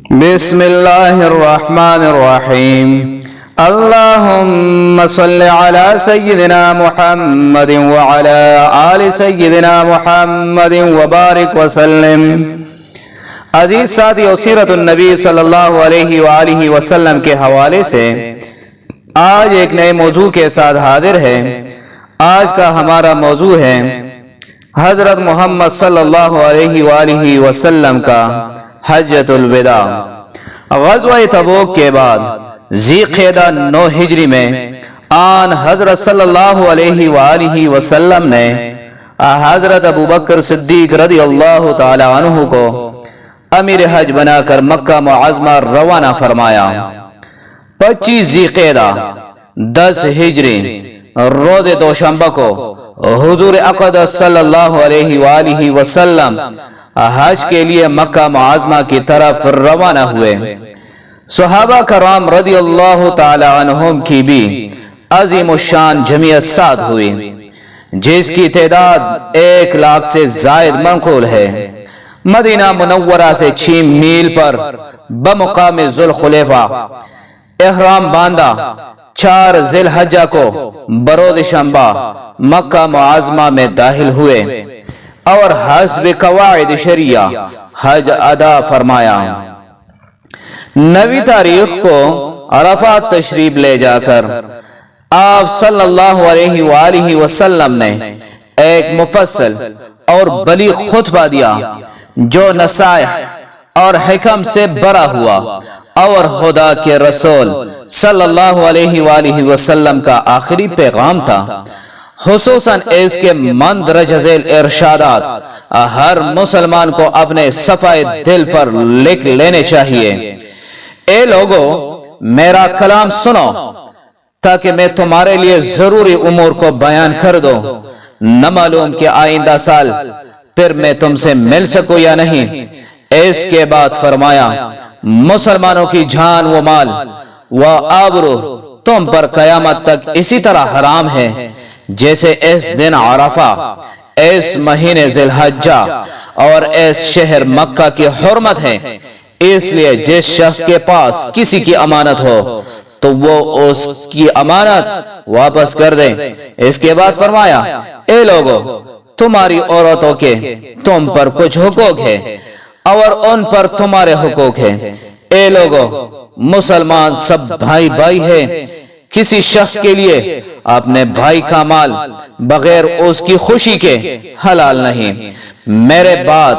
بسم اللہ الرحمن الرحیم اللہم صل علی سیدنا محمد وعلی آل سیدنا محمد وبارک وسلم۔ عزیز ساتھیو، سیرت النبی صلی اللہ علیہ وآلہ وسلم کے حوالے سے آج ایک نئے موضوع کے ساتھ حاضر ہے۔ آج کا ہمارا موضوع ہے حضرت محمد صلی اللہ علیہ وآلہ وسلم کا حجۃ الوداع۔ غزوہ تبوک کے بعد ذی قعدہ 9 ہجری میں آن حضرت صلی اللہ علیہ وآلہ وسلم نے حضرت ابوبکر صدیق رضی اللہ تعالی عنہ کو امیر حج بنا کر مکہ معظمہ روانہ فرمایا۔ 25 ذی قعدہ 10 ہجری روز دوشنبہ کو حضور اقدس صلی اللہ علیہ وآلہ وسلم حج کے لیے مکہ معظمہ کی طرف روانہ ہوئے۔ صحابہ کرام رضی اللہ تعالی عنہم کی بھی عظیم الشان جمعیت ساتھ ہوئی، جس کی تعداد 1 لاکھ سے زائد منقول ہے۔ مدینہ منورہ سے 6 میل پر بمقام ذوالخلیفہ احرام باندھا 4 ذی الحجہ کو بروز شنبہ مکہ معظمہ میں داخل ہوئے اور حسب قواعد شریعہ حج ادا فرمایا۔ 9 تاریخ کو عرفات تشریف لے جا کر آپ صلی اللہ علیہ وآلہ وسلم نے ایک مفصل اور بلیغ خطبہ دیا جو نصائح اور حکم سے بھرا ہوا اور خدا کے رسول صلی اللہ علیہ وآلہ وسلم کا آخری پیغام تھا۔ خصوصاً اس کے مندرجہ ذیل ارشادات ہر مسلمان کو اپنے صفحہ دل پر لکھ لینے چاہیے۔ اے لوگو، میرا کلام سنو تاکہ میں تمہارے لیے ضروری امور کو بیان کر دوں۔ نہ معلوم کہ آئندہ سال پھر میں تم سے مل سکوں یا نہیں۔ اس کے بعد فرمایا، مسلمانوں کی جان و مال و آبرو تم پر قیامت تک اسی طرح حرام ہے جیسے اس دن عرفہ، اس مہینے ذی الحجہ اور اس شہر مکہ کی حرمت ہے۔ اس لیے جس شخص کے پاس کسی کی امانت ہو تو وہ اس کی امانت واپس کر دے۔ اس کے بعد فرمایا، اے لوگو، تمہاری عورتوں کے تم پر کچھ حقوق ہے اور ان پر تمہارے حقوق ہیں۔ اے لوگو، مسلمان سب بھائی بھائی ہے۔ کسی شخص کے لیے اپنے بھائی کا مال بغیر اس کی خوشی کے حلال نہیں۔ میرے بعد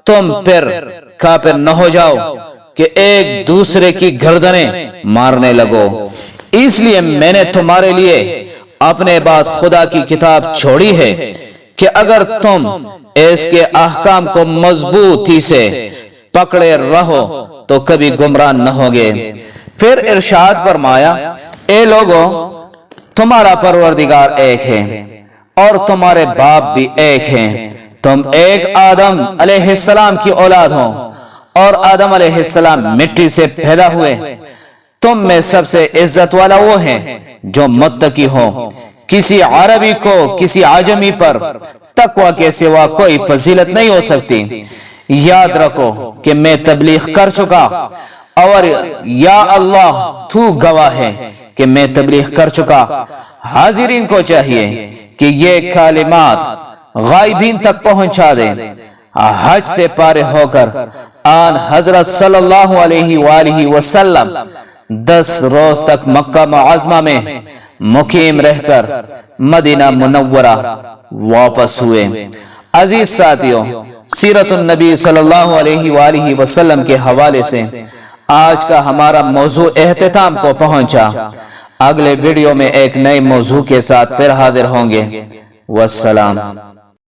تم پھر کافر نہ ہو جاؤ کہ ایک دوسرے کی گردنیں مارنے لگو۔ اس لیے میں نے تمہارے لیے اپنے بعد خدا کی کتاب چھوڑی ہے کہ اگر تم اس کے احکام کو مضبوطی سے پکڑے رہو تو کبھی گمراہ نہ ہوگے۔ پھر ارشاد فرمایا، اے لوگو، تمہارا پروردگار ایک ہے اور تمہارے باپ بھی ایک ہیں۔ تم ایک آدم علیہ السلام کی اولاد ہو اور آدم علیہ السلام مٹی سے پیدا ہوئے۔ تم میں سب سے عزت والا وہ ہے جو متقی ہو۔ کسی عربی کو کسی عجمی پر تقوی کے سوا کوئی فضیلت نہیں ہو سکتی۔ یاد رکھو کہ میں تبلیغ کر چکا اور یا اللہ تو گواہ ہے کہ میں تبلیغ کر چکا۔ حاضرین کو چاہیے کہ یہ کلمات غائبین تک پہنچا دیں۔ حج سے پارے ہو کر آن حضرت صلی اللہ علیہ وآلہ وسلم 10 روز تک مکہ معظمہ میں مقیم رہ کر مدینہ منورہ واپس ہوئے۔ عزیز ساتھیوں، سیرت النبی صلی اللہ علیہ وآلہ وسلم کے حوالے سے آج کا ہمارا موضوع اختتام کو پہنچا۔ اگلے ویڈیو میں ایک نئے موضوع کے ساتھ پھر حاضر ہوں گے۔ والسلام۔